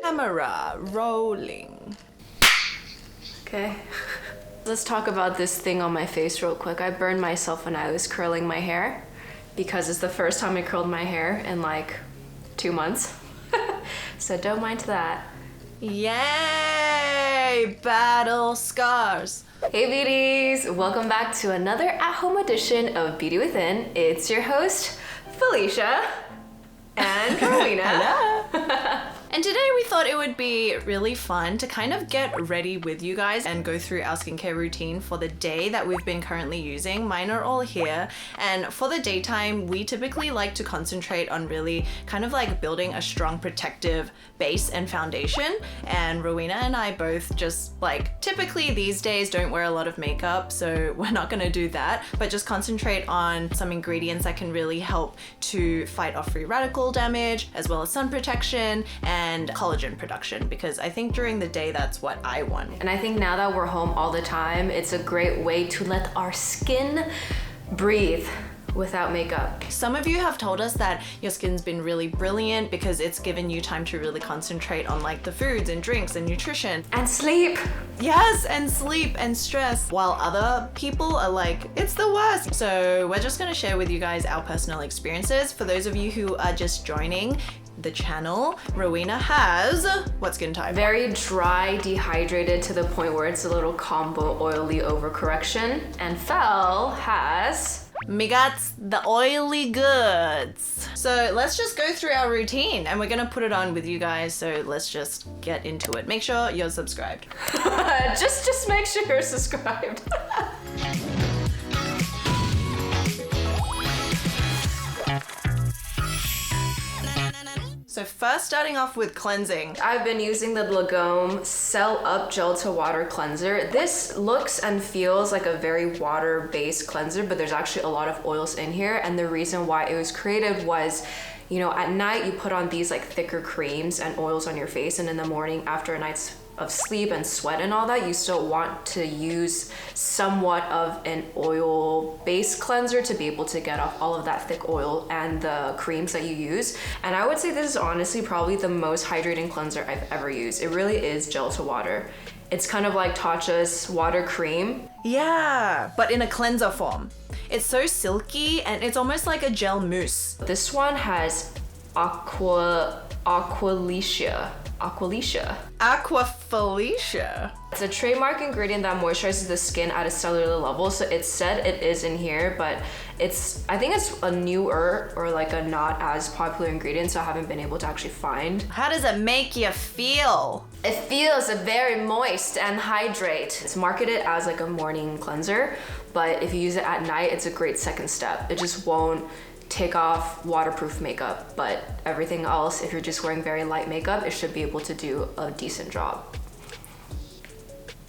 Camera rolling. Okay. Let's talk about this thing on my face real quick. I burned myself when I was curling my hair because it's the first time I curled my hair in like 2 months. So don't mind that. Yay! Battle scars. Hey beauties! Welcome back to another at-home edition of Beauty Within. It's your host, Felicia and Rowena. Hello! And today we thought it would be really fun to kind of get ready with you guys and go through our skincare routine for the day that we've been currently using. Mine are all here. And for the daytime, we typically like to concentrate on really kind of like building a strong protective base and foundation. And Rowena and I both just like typically these days don't wear a lot of makeup, so we're not gonna do that, but just concentrate on some ingredients that can really help to fight off free radical damage, as well as sun protection and collagen production, because I think during the day that's what I want. And I think now that we're home all the time, it's a great way to let our skin breathe without makeup. Some of you have told us that your skin's been really brilliant because it's given you time to really concentrate on like the foods and drinks and nutrition. And sleep. Yes, and sleep and stress, while other people are like, it's the worst. So we're just gonna share with you guys our personal experiences. For those of you who are just joining the channel, Rowena has what skin type? Very dry, dehydrated to the point where it's a little combo oily overcorrection. And Fel has me got the oily goods. So let's just go through our routine and we're gonna put it on with you guys. So let's just get into it. Make sure you're subscribed. just make sure you're subscribed. So first, starting off with cleansing. I've been using the Lagom Cellup Gel to Water Cleanser. This looks and feels like a very water-based cleanser, but there's actually a lot of oils in here. And the reason why it was created was, you know, at night you put on these like thicker creams and oils on your face, and in the morning after a night's of sleep and sweat and all that, you still want to use somewhat of an oil-based cleanser to be able to get off all of that thick oil and the creams that you use. And I would say this is honestly probably the most hydrating cleanser I've ever used. It really is gel to water. It's kind of like Tatcha's water cream. Yeah, but in a cleanser form. It's so silky and it's almost like a gel mousse. This one has Aqualicia. It's a trademark ingredient that moisturizes the skin at a cellular level. So it said it is in here, but I think it's a newer or like a not as popular ingredient, so I haven't been able to actually find. How does it make you feel? It feels very moist and hydrate. It's marketed as like a morning cleanser, but if you use it at night, it's a great second step. It just won't take off waterproof makeup, but everything else, if you're just wearing very light makeup, it should be able to do a decent job.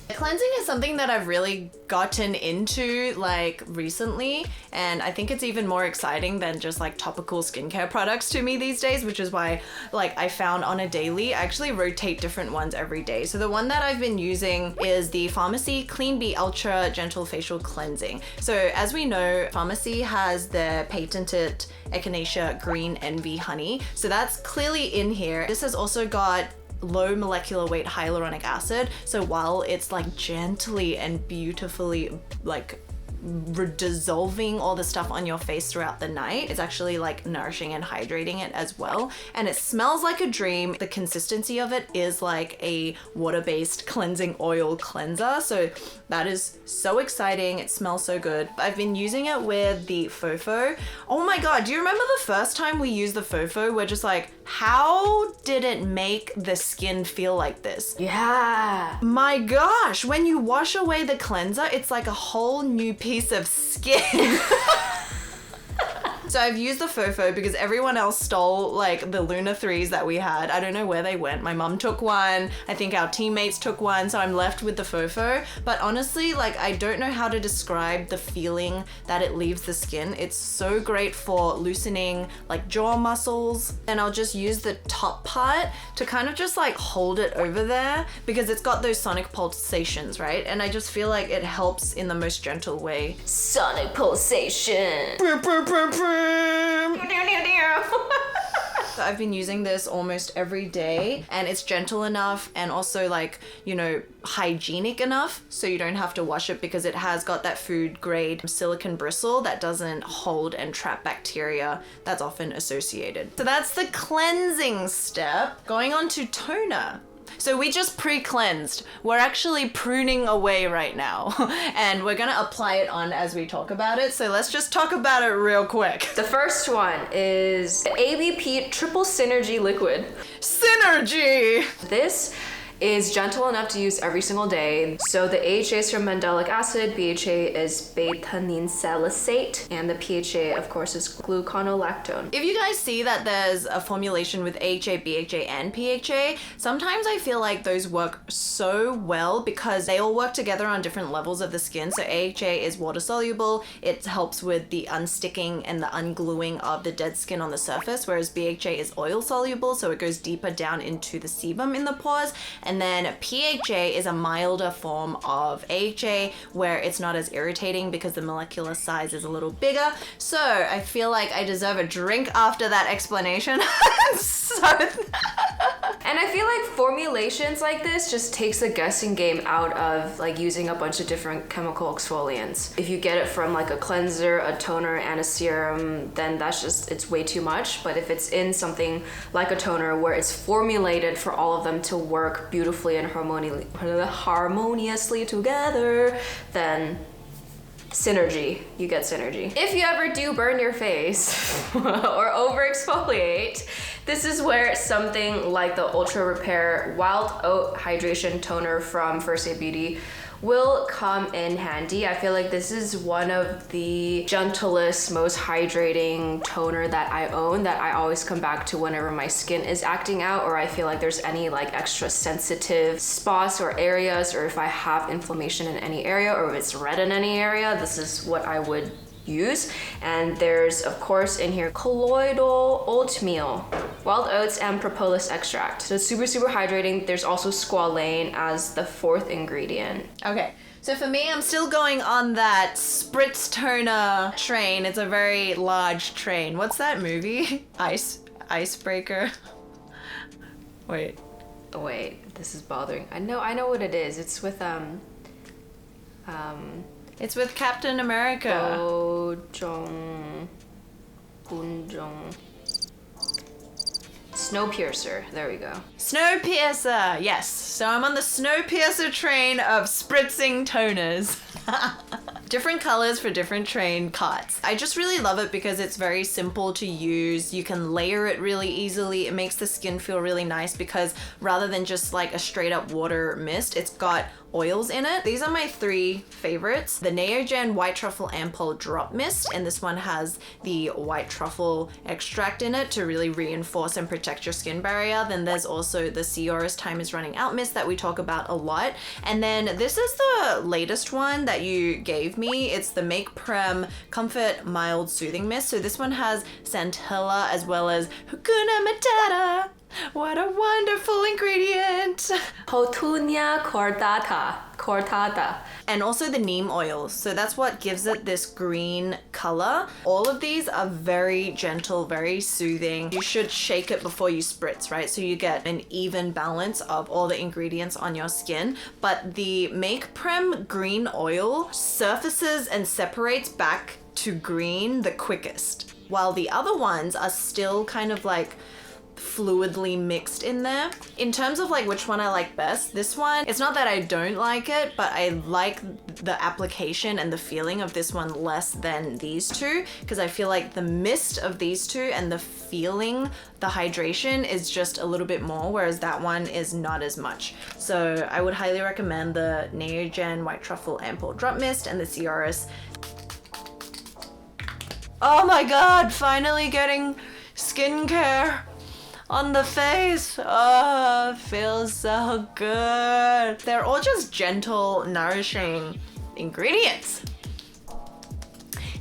Cleansing is something that I've really gotten into like recently, and I think it's even more exciting than just like topical skincare products to me these days, which is why like I found on a daily, I actually rotate different ones every day. So the one that I've been using is the Farmacy Clean Bee Ultra Gentle Facial Cleansing. So as we know, Farmacy has their patented Echinacea Green Envy Honey. So that's clearly in here. This has also got low molecular weight hyaluronic acid, so while it's like gently and beautifully like dissolving all the stuff on your face throughout the night, it's actually like nourishing and hydrating it as well. And it smells like a dream. The consistency of it is like a water-based cleansing oil cleanser, so that is so exciting. It smells so good. I've been using it with the Fofo. Oh my god, do you remember the first time we used the Fofo? We're just like, how did it make the skin feel like this? Yeah. My gosh, when you wash away the cleanser, it's like a whole new piece of skin. So I've used the Fofo because everyone else stole like the Luna 3s that we had. I don't know where they went. My mum took one. I think our teammates took one. So I'm left with the Fofo. But honestly, like I don't know how to describe the feeling that it leaves the skin. It's so great for loosening like jaw muscles. And I'll just use the top part to kind of just like hold it over there because it's got those sonic pulsations, right? And I just feel like it helps in the most gentle way. Sonic pulsation. So I've been using this almost every day and it's gentle enough and also like, you know, hygienic enough so you don't have to wash it because it has got that food grade silicone bristle that doesn't hold and trap bacteria that's often associated. So that's the cleansing step. Going on to toner. So we just pre-cleansed. We're actually pruning away right now and we're gonna apply it on as we talk about it. So let's just talk about it real quick. The first one is the ABP Triple Synergy Liquid. Synergy! This is gentle enough to use every single day. So the AHA is from mandelic acid, BHA is beta-nin salicylate, and the PHA, of course, is gluconolactone. If you guys see that there's a formulation with AHA, BHA, and PHA, sometimes I feel like those work so well because they all work together on different levels of the skin. So AHA is water soluble, it helps with the unsticking and the ungluing of the dead skin on the surface, whereas BHA is oil soluble, so it goes deeper down into the sebum in the pores. And then PHA is a milder form of AHA where it's not as irritating because the molecular size is a little bigger. So I feel like I deserve a drink after that explanation. And I feel like formulations like this just takes the guessing game out of like using a bunch of different chemical exfoliants. If you get it from like a cleanser, a toner, and a serum, then that's just, it's way too much. But if it's in something like a toner where it's formulated for all of them to work beautifully and harmoniously together, then synergy, you get synergy. If you ever do burn your face or over exfoliate, this is where something like the Ultra Repair Wild Oat Hydration Toner from First Aid Beauty will come in handy. I feel like this is one of the gentlest, most hydrating toner that I own that I always come back to whenever my skin is acting out or I feel like there's any like extra sensitive spots or areas, or if I have inflammation in any area or if it's red in any area, this is what I would use. And there's of course in here colloidal oatmeal, wild oats, and propolis extract. So it's super hydrating. There's also squalane as the fourth ingredient. Okay, so for me, I'm still going on that spritz toner train. It's a very large train. What's that movie? Icebreaker. Wait, this is bothering. I know what it is. It's with it's with Captain America. Snowpiercer, there we go. Snowpiercer, yes. So I'm on the Snowpiercer train of spritzing toners. Different colors for different train carts. I just really love it because it's very simple to use. You can layer it really easily. It makes the skin feel really nice because rather than just like a straight up water mist, it's got oils in it. These are my three favorites. The Neogen White Truffle Ampoule Drop Mist, and this one has the white truffle extract in it to really reinforce and protect your skin barrier. Then there's also the Serums Time is Running Out Mist that we talk about a lot. And then this is the latest one that you gave me. It's the Make Prem Comfort Mild Soothing Mist. So this one has Centella as well as Hakuna Matata. What a wonderful ingredient! Petunia cordata. And also the neem oils. So that's what gives it this green color. All of these are very gentle, very soothing. You should shake it before you spritz, right? So you get an even balance of all the ingredients on your skin. But the Make Prem green oil surfaces and separates back to green the quickest, while the other ones are still kind of like fluidly mixed in there. In terms of like which one I like best, this one, it's not that I don't like it, but I like the application and the feeling of this one less than these two because I feel like the mist of these two and the feeling, the hydration is just a little bit more, whereas that one is not as much. So I would highly recommend the Neogen White Truffle Ampoule Drop Mist and the Serums Oh my god, finally getting skincare on the face. Oh, feels so good. They're all just gentle, nourishing ingredients.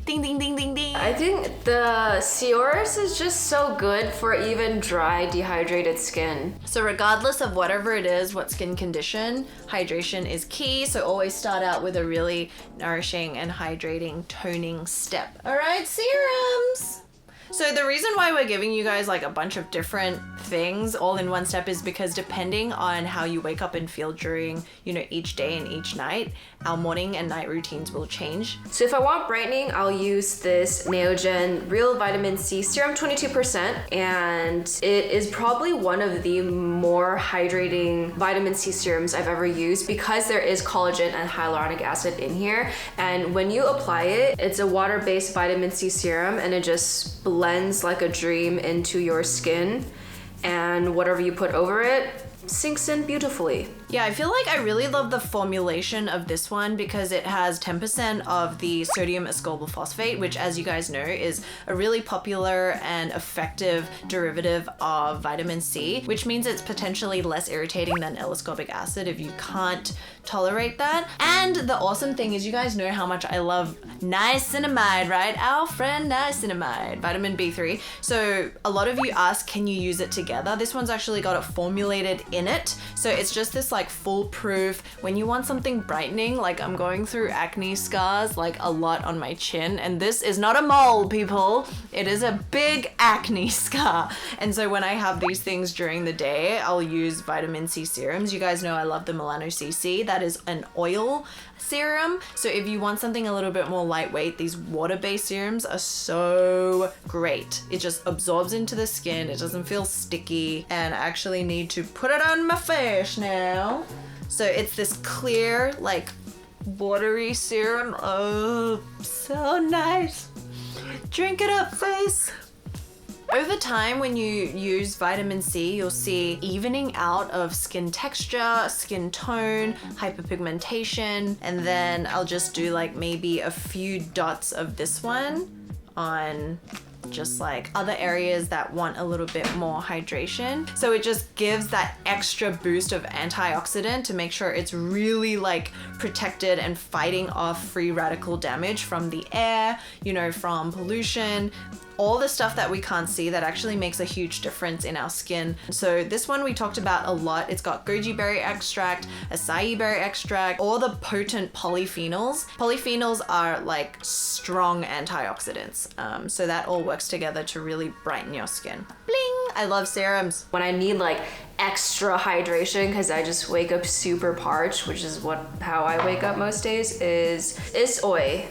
Ding, ding, ding, ding, ding. I think the Serums is just so good for even dry, dehydrated skin. So regardless of whatever it is, what skin condition, hydration is key. So always start out with a really nourishing and hydrating toning step. All right, serums. So the reason why we're giving you guys like a bunch of different things all in one step is because depending on how you wake up and feel during, you know, each day and each night, our morning and night routines will change. So if I want brightening, I'll use this Neogen Real Vitamin C Serum 22%, and it is probably one of the more hydrating vitamin C serums I've ever used because there is collagen and hyaluronic acid in here. And when you apply it, it's a water-based vitamin C serum and it just blends like a dream into your skin, and whatever you put over it sinks in beautifully. Yeah, I feel like I really love the formulation of this one because it has 10% of the sodium ascorbyl phosphate, which, as you guys know, is a really popular and effective derivative of vitamin C, which means it's potentially less irritating than L-ascorbic acid if you can't tolerate that. And the awesome thing is, you guys know how much I love niacinamide, right? Our friend niacinamide, vitamin B3. So a lot of you ask, can you use it together? This one's actually got it formulated in it. So it's just this like foolproof, when you want something brightening, like I'm going through acne scars like a lot on my chin, and this is not a mole, people. It is a big acne scar. And so when I have these things during the day, I'll use vitamin C serums. You guys know I love the Milano CC. That is an oil serum. So if you want something a little bit more lightweight, these water-based serums are so great. It just absorbs into the skin. It doesn't feel sticky, and I actually need to put it on my face now. So it's this clear, like watery serum. Oh, so nice. Drink it up, face. Over time, when you use vitamin C, you'll see evening out of skin texture, skin tone, hyperpigmentation, and then I'll just do like maybe a few dots of this one on just like other areas that want a little bit more hydration. So it just gives that extra boost of antioxidant to make sure it's really like protected and fighting off free radical damage from the air, you know, from pollution, all the stuff that we can't see that actually makes a huge difference in our skin. So this one we talked about a lot. It's got goji berry extract, acai berry extract, all the potent polyphenols. Polyphenols are like strong antioxidants. So that all works together to really brighten your skin. Bling! I love serums. When I need like extra hydration because I just wake up super parched, which is how I wake up most days, is Oi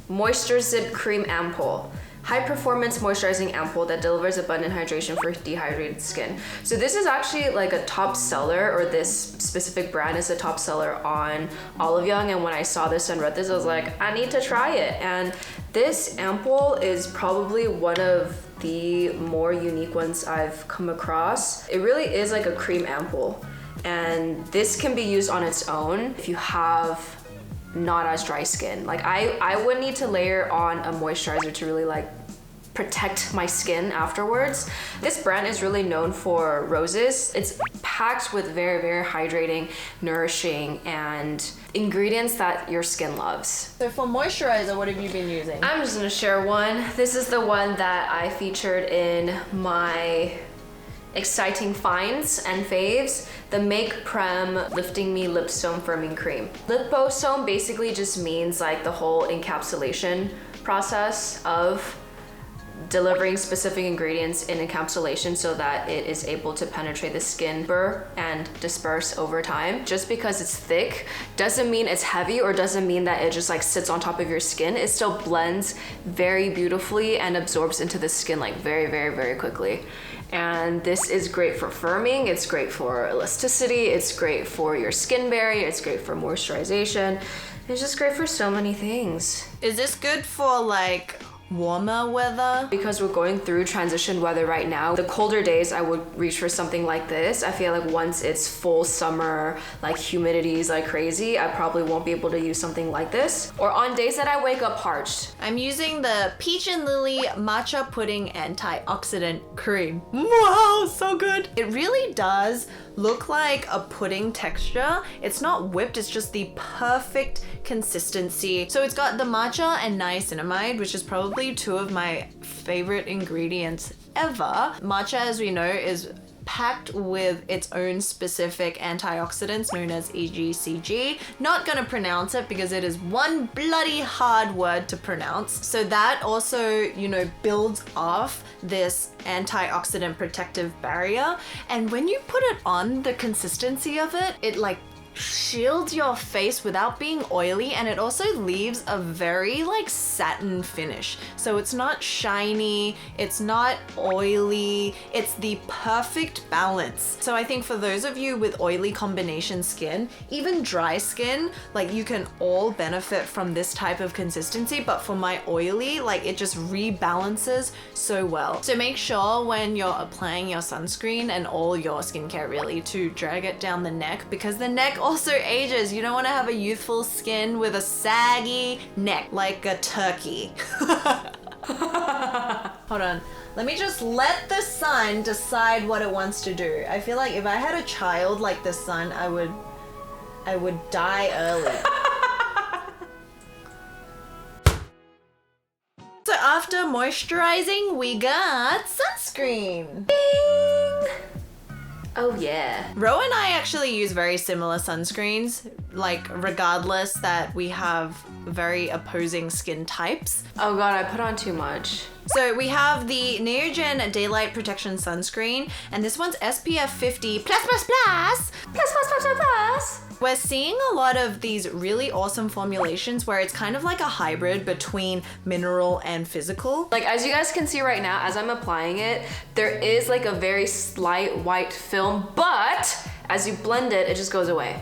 Moisture Zip Cream Ampoule. High performance moisturizing ampoule that delivers abundant hydration for dehydrated skin. So this is actually like a top seller, or this specific brand is a top seller on Olive Young. And when I saw this and read this, I was like, I need to try it. And this ampoule is probably one of the more unique ones I've come across. It really is like a cream ampoule. And this can be used on its own if you have not as dry skin. Like I would need to layer on a moisturizer to really like protect my skin afterwards. This brand is really known for roses. It's packed with very, very hydrating, nourishing, and ingredients that your skin loves. So for moisturizer, what have you been using? I'm just gonna share one. This is the one that I featured in my exciting finds and faves, the Make Prem Lifting Me Lipstone Firming Cream. Liposome basically just means like the whole encapsulation process of delivering specific ingredients in encapsulation so that it is able to penetrate the skin and disperse over time. Just because it's thick doesn't mean it's heavy, or doesn't mean that it just like sits on top of your skin. It still blends very beautifully and absorbs into the skin like very, very, very quickly. And this is great for firming, it's great for elasticity, it's great for your skin barrier, it's great for moisturization. It's just great for so many things. Is this good for like warmer weather. Because we're going through transition weather right now, the colder days I would reach for something like this. I feel like once it's full summer, like humidity is like crazy, I probably won't be able to use something like this. Or on days that I wake up parched. I'm using the Peach and Lily Matcha Pudding Antioxidant Cream. Wow, so good. It really does look like a pudding texture. It's not whipped, it's just the perfect consistency. So it's got the matcha and niacinamide, which is probably two of my favorite ingredients ever. Matcha, as we know, is packed with its own specific antioxidants known as EGCG. Not gonna pronounce it because it is one bloody hard word to pronounce. So that also, you know, builds off this antioxidant protective barrier. And when you put it on, the consistency of it, it like shields your face without being oily, and it also leaves a very like satin finish. So it's not shiny, it's not oily, it's the perfect balance. So I think for those of you with oily combination skin, even dry skin, like you can all benefit from this type of consistency, but for my oily, like it just rebalances so well. So make sure when you're applying your sunscreen and all your skincare really to drag it down the neck, because the neck also ages. You don't want to have a youthful skin with a saggy neck like a turkey. Hold on. Let me just let the sun decide what it wants to do. I feel like if I had a child like the sun, I would die early. So after moisturizing, we got sunscreen. Bing! Oh yeah. Ro and I actually use very similar sunscreens, like regardless that we have very opposing skin types. Oh god, I put on too much. So we have the Neogen Daylight Protection Sunscreen, and this one's SPF 50 plus. We're seeing a lot of these really awesome formulations where it's kind of like a hybrid between mineral and physical. Like as you guys can see right now, as I'm applying it, there is like a very slight white film, but as you blend it, it just goes away.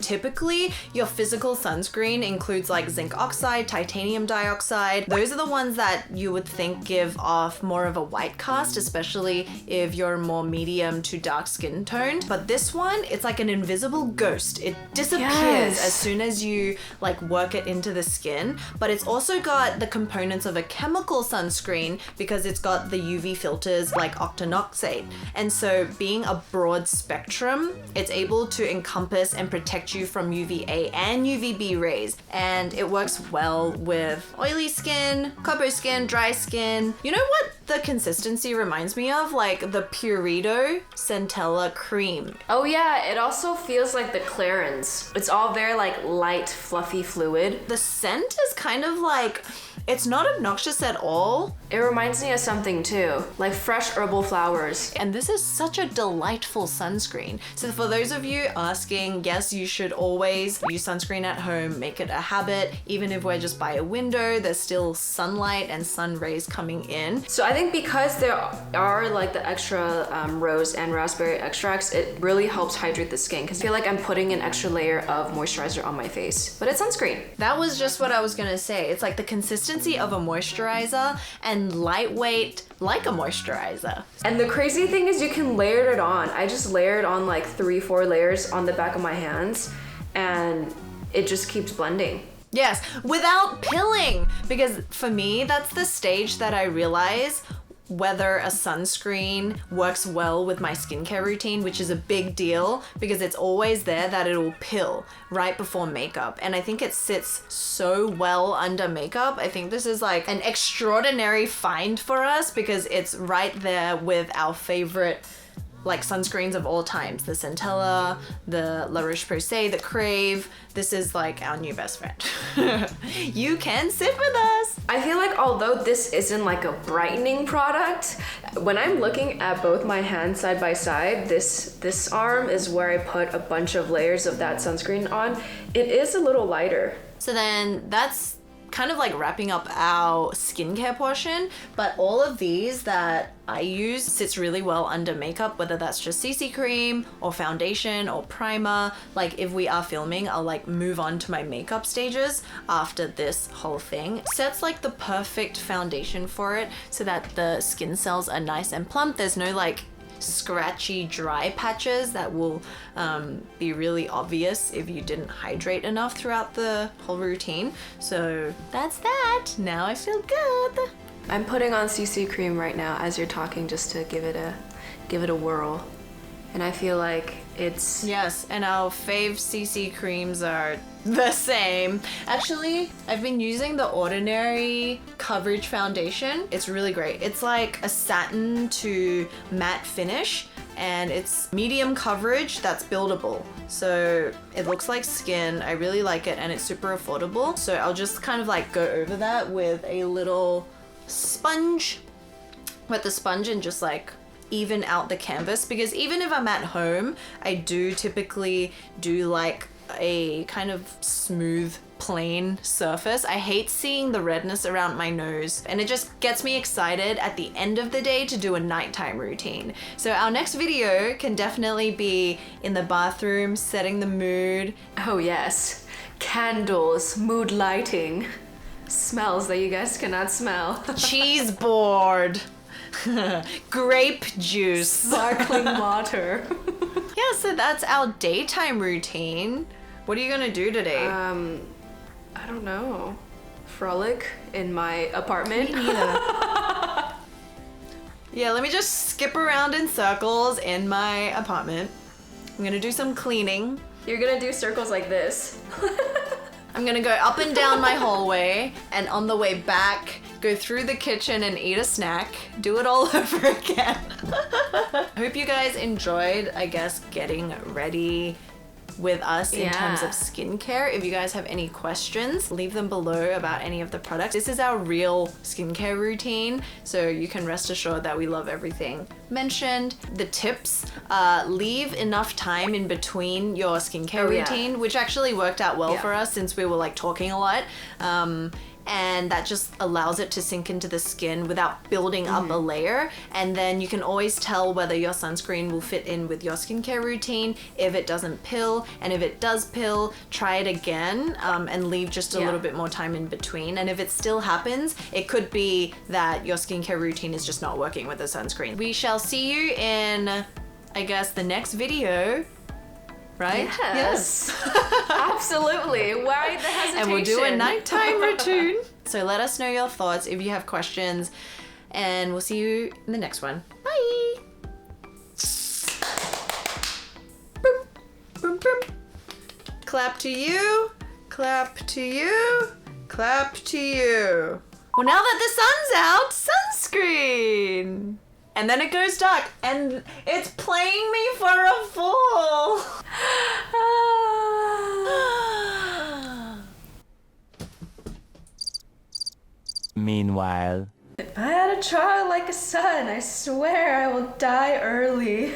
Typically, your physical sunscreen includes like zinc oxide, titanium dioxide. Those are the ones that you would think give off more of a white cast, especially if you're more medium to dark skin toned. But this one, it's like an invisible ghost. It disappears as soon as you like work it into the skin. But it's also got the components of a chemical sunscreen because it's got the UV filters like octinoxate. And so being a broad spectrum, it's able to encompass and protect you from UVA and UVB rays, and it works well with oily skin, cocoa skin, dry skin. You know what the consistency reminds me of? Like the Purito Centella cream. Oh yeah, it also feels like the Clarins. It's all very like light, fluffy fluid. The scent is kind of like, it's not obnoxious at all. It reminds me of something too, like fresh herbal flowers. And this is such a delightful sunscreen. So for those of you asking, yes, you should always use sunscreen at home, make it a habit. Even if we're just by a window, there's still sunlight and sun rays coming in. So I think because there are like the extra rose and raspberry extracts, it really helps hydrate the skin because I feel like I'm putting an extra layer of moisturizer on my face, but it's sunscreen. That was just what I was gonna say. It's like the consistency of a moisturizer and lightweight like a moisturizer. And the crazy thing is you can layer it on. I just layered on like 3-4 layers on the back of my hands and it just keeps blending. Yes, without pilling, because for me, that's the stage that I realize whether a sunscreen works well with my skincare routine, which is a big deal because it's always there that it'll pill right before makeup. And I think it sits so well under makeup. I think this is like an extraordinary find for us because it's right there with our favorite like sunscreens of all times. The Centella, the La Roche-Posay, the Crave. This is like our new best friend. You can sit with us. I feel like although this isn't like a brightening product, when I'm looking at both my hands side by side, this arm is where I put a bunch of layers of that sunscreen on. It is a little lighter. So then that's kind of like wrapping up our skincare portion, but all of these that I use sits really well under makeup, whether that's just CC cream or foundation or primer. Like if we are filming, I'll like move on to my makeup stages after this whole thing. Sets like the perfect foundation for it so that the skin cells are nice and plump. There's no like scratchy dry patches that will be really obvious if you didn't hydrate enough throughout the whole routine. So that's that. Now I feel good. I'm putting on CC cream right now as you're talking, just to give it a whirl, and I feel like it's... Yes, and our fave CC creams are the same. Actually, I've been using the Ordinary Coverage Foundation. It's really great. It's like a satin to matte finish, and it's medium coverage that's buildable. So it looks like skin. I really like it, and it's super affordable. So I'll just kind of like go over that with a little sponge, with the sponge, and just like even out the canvas, because even if I'm at home, I do typically do like a kind of smooth plain surface. I hate seeing the redness around my nose, and it just gets me excited at the end of the day to do a nighttime routine. So our next video can definitely be in the bathroom, setting the mood. Oh yes, candles, mood lighting, smells that you guys cannot smell. Cheese board. Grape juice. Sparkling water. Yeah, so that's our daytime routine. What are you gonna do today? I don't know. Frolic in my apartment. Me neither. Yeah, let me just skip around in circles in my apartment. I'm gonna do some cleaning. You're gonna do circles like this. I'm gonna go up and down my hallway, and on the way back, go through the kitchen and eat a snack. Do it all over again. Hope you guys enjoyed, I guess, getting ready with us in terms of skincare. If you guys have any questions, leave them below about any of the products. This is our real skincare routine, so you can rest assured that we love everything mentioned. The tips, leave enough time in between your skincare routine, which actually worked out well for us since we were like talking a lot. And that just allows it to sink into the skin without building up a layer. And then you can always tell whether your sunscreen will fit in with your skincare routine if it doesn't pill. And if it does pill, try it again and leave just a little bit more time in between. And if it still happens, it could be that your skincare routine is just not working with the sunscreen. We shall see you in, I guess, the next video. Right? Yes. Absolutely. Why the hesitation? And we'll do a nighttime routine. So let us know your thoughts if you have questions, and we'll see you in the next one. Bye. Boom, boom, boom. Clap to you. Clap to you. Clap to you. Well, now that the sun's out, sunscreen. And then it goes dark, and it's playing me for a fool. Meanwhile. If I had a child like a son, I swear I will die early.